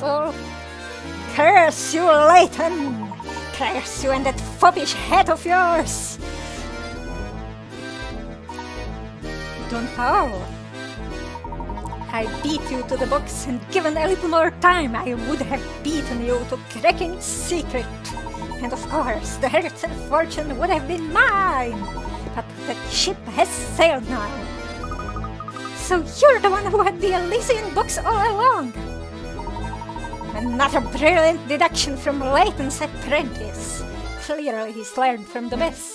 Oh, curse you, Layton! Curse you and that foppish head of yours! Don Paolo, I beat you to the box, and given a little more time, I would have beaten you to cracking its secret. And of course, the herds and fortune would have been mine. But that ship has sailed now. So you're the one who had the Elysian box all along. Another brilliant deduction from Layton's apprentice. Clearly he's learned from the best.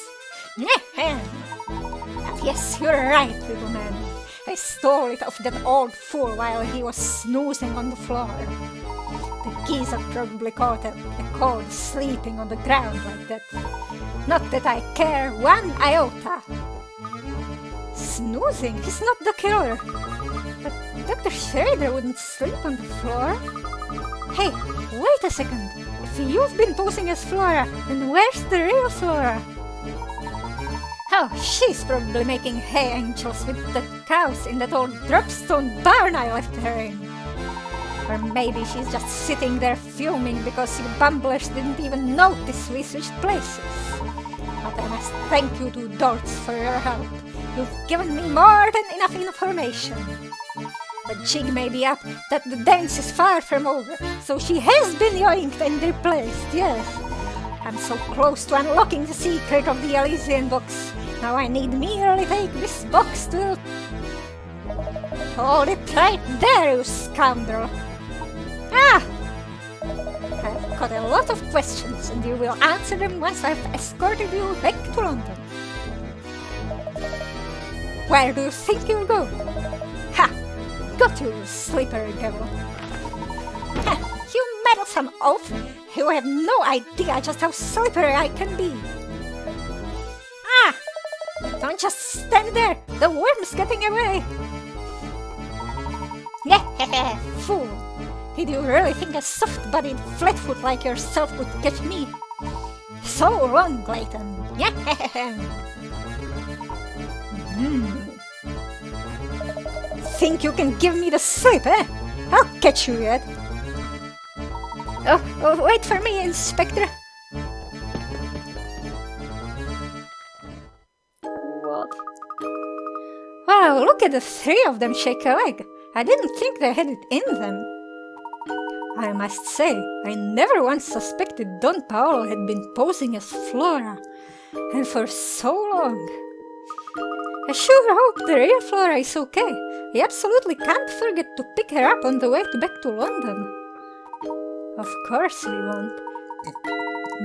But yes, you're right, little man. I stole it off that old fool while he was snoozing on the floor. The geezer probably caught a cold sleeping on the ground like that. Not that I care one iota. Snoozing is not the killer. But Dr. Schrader wouldn't sleep on the floor. Hey, wait a second. If you've been posing as Flora, then where's the real Flora? Oh, she's probably making hay angels with the cows in that old dropstone barn I left her in. Or maybe she's just sitting there fuming because you bumblers didn't even notice we switched places. But I must thank you two dolts for your help. You've given me more than enough information. The jig may be up that the dance is far from over, so she has been yoinked and replaced, yes. I'm so close to unlocking the secret of the Elysian box. Now I need merely take this box to... Hold it right there, you scoundrel! Ah! I've got a lot of questions, and you will answer them once I've escorted you back to London. Where do you think you'll go? Ha! Got you, you slippery devil! Ha! You meddlesome oaf! You have no idea just how slippery I can be! Ah! Don't just stand there! The worm's getting away! Yeah, fool! Did you really think a soft-bodied flatfoot like yourself would catch me? So long, Layton! Yeah. Think you can give me the slip, eh? I'll catch you yet! Oh, wait for me, Inspector! What? Wow, look at the three of them shake a leg! I didn't think they had it in them. I must say, I never once suspected Don Paolo had been posing as Flora, and for so long. I sure hope the real Flora is okay. I absolutely can't forget to pick her up on the way back to London. Of course we won't.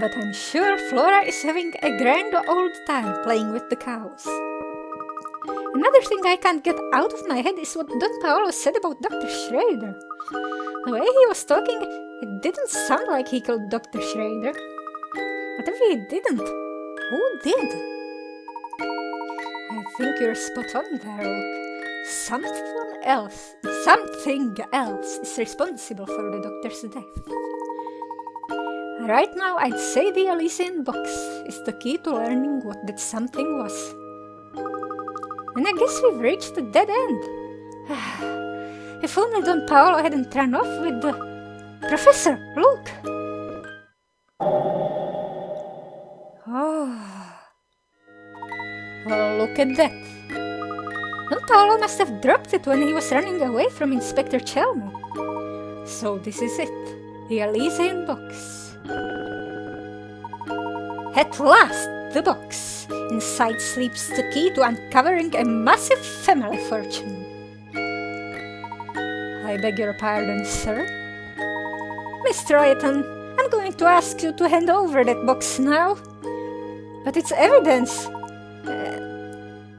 But I'm sure Flora is having a grand old time playing with the cows. Another thing I can't get out of my head is what Don Paolo said about Dr. Schrader. The way he was talking, it didn't sound like he killed Dr. Schrader. But if he didn't, who did? I think you're spot on there, Luke. Something else is responsible for the doctor's death. Right now, I'd say the Elysian box is the key to learning what that something was. And I guess we've reached a dead end. If only Don Paolo hadn't run off with the... Professor, look! Oh... Well, look at that. Don Paolo must have dropped it when he was running away from Inspector Chelmy. So this is it, the Elysian box. At last, the box. Inside sleeps the key to uncovering a massive family fortune. I beg your pardon, sir. Mr. Layton, I'm going to ask you to hand over that box now. But it's evidence.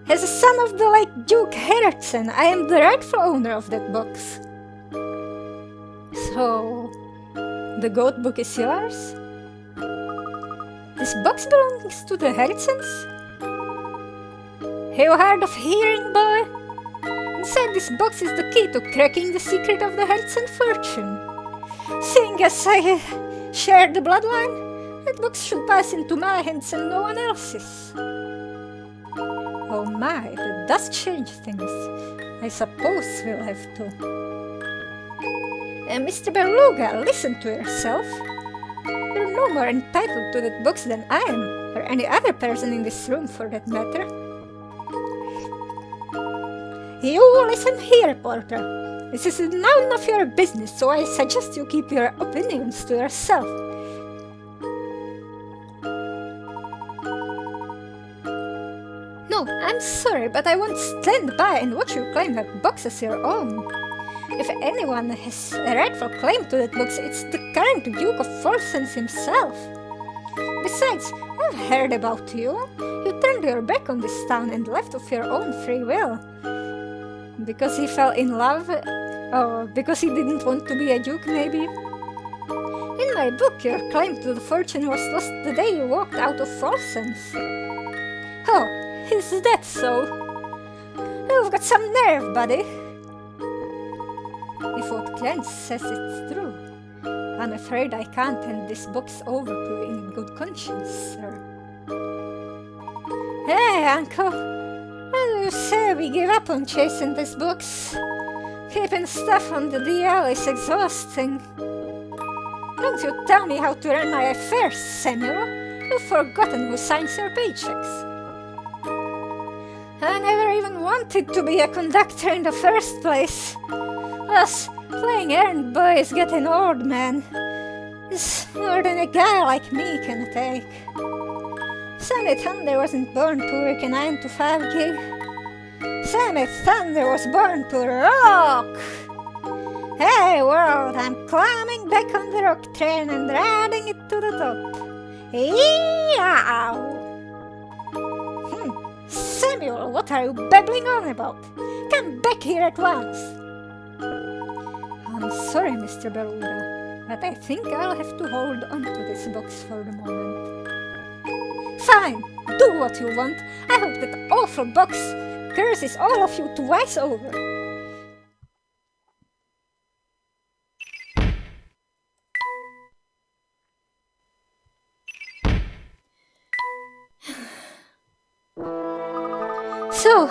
As a son of the late Duke Elmerthien, I am the rightful owner of that box. So, the goat book is yours? This box belongs to the Elmerthiens? Are you hard of hearing, boy? Inside this box is the key to cracking the secret of the Elmerthien fortune. Seeing as I share the bloodline, that box should pass into my hands and no one else's. Oh my, that does change things. I suppose we'll have to. Mr. Beluga, listen to yourself. You're no more entitled to that box than I am, or any other person in this room for that matter. You listen here, Porter. This is none of your business, so I suggest you keep your opinions to yourself. No, I'm sorry, but I won't stand by and watch you claim that box as your own. If anyone has a rightful claim to that box, it's the current Duke of Forsyth himself. Besides, I've heard about you. You turned your back on this town and left of your own free will. Because he fell in love? Or because he didn't want to be a duke, maybe? In my book, your claim to the fortune was lost the day you walked out of Forsyth. Oh, is that so? You've got some nerve, buddy. If what Clarence says is true, I'm afraid I can't hand this box over to you in good conscience, sir. Hey, Uncle, why do you say we give up on chasing this box? Keeping stuff on the DL is exhausting. Don't you tell me how to run my affairs, Samuel. You've forgotten who signs your paychecks. I never even wanted to be a conductor in the first place. Plus, playing errand boy is getting old, man. It's more than a guy like me can take. Sammy Thunder wasn't born to work a 9-to-5 gig. Sammy Thunder was born to rock! Hey world, I'm climbing back on the rock train and riding it to the top. Yeeow! Samuel, what are you babbling on about? Come back here at once! I'm sorry, Mr. Beluga, but I think I'll have to hold on to this box for the moment. Fine, do what you want. I hope that awful box curses all of you twice over. So,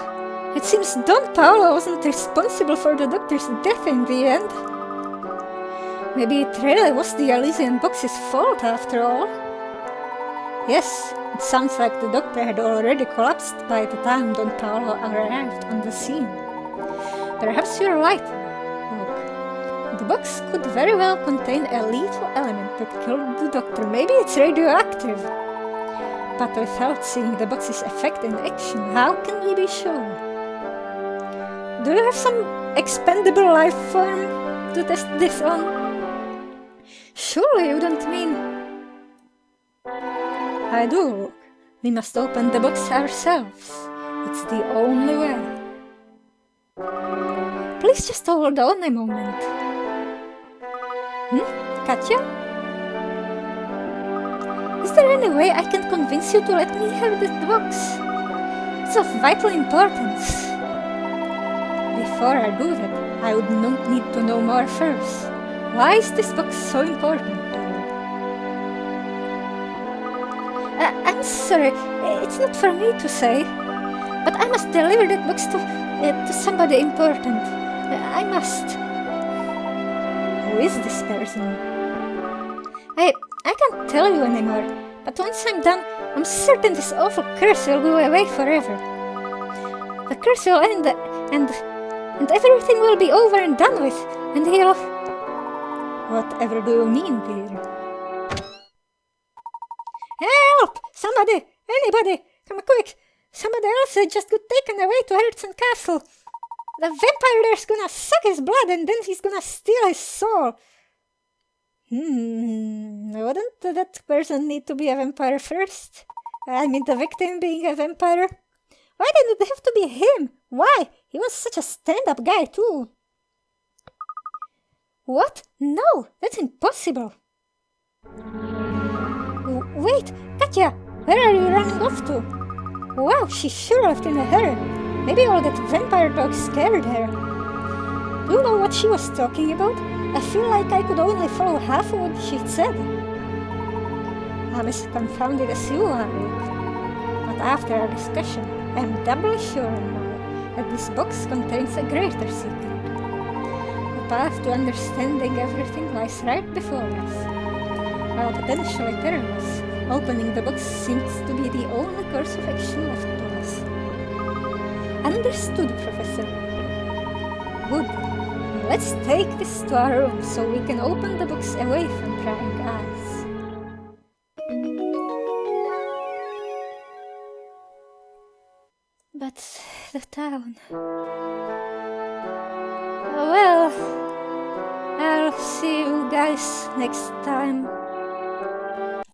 it seems Don Paolo wasn't responsible for the doctor's death in the end. Maybe it really was the Elysian box's fault after all. Yes, it sounds like the doctor had already collapsed by the time Don Paolo arrived on the scene. Perhaps you're right. Look, the box could very well contain a lethal element that killed the doctor. Maybe it's radioactive. But without seeing the box's effect in action, how can we be sure? Do you have some expendable life form to test this on? Surely you don't mean... I do, look. We must open the box ourselves. It's the only way. Please just hold on a moment. Katya? Is there any way I can convince you to let me have that box? It's of vital importance. Before I do that, I would need to know more first. Why is this box so important to you? I'm sorry, it's not for me to say, but I must deliver that box to somebody important. I must. Who is this person? I can't tell you anymore, but once I'm done, I'm certain this awful curse will go away forever. The curse will end, and everything will be over and done with, and he'll... Whatever do you mean, dear? Help! Somebody! Anybody! Come quick! Somebody else just got taken away to Elmerthien Castle. The vampire there's gonna suck his blood and then he's gonna steal his soul. Wouldn't that person need to be a vampire first? I mean, the victim being a vampire? Why did it have to be him? Why? He was such a stand-up guy, too. What? No, that's impossible. Wait, Katya, where are you running off to? Wow, she sure left in a hurry. Maybe all that vampire talk scared her. Do you know what she was talking about? I feel like I could only follow half of what she said. I'm as confounded as you are, Luke. But after our discussion, I am doubly sure now that this box contains a greater secret. The path to understanding everything lies right before us. While potentially perilous, opening the box seems to be the only course of action left to us. Understood, Professor. Good. Let's take this to our room so we can open the books away from prying eyes. But the town... Well, I'll see you guys next time.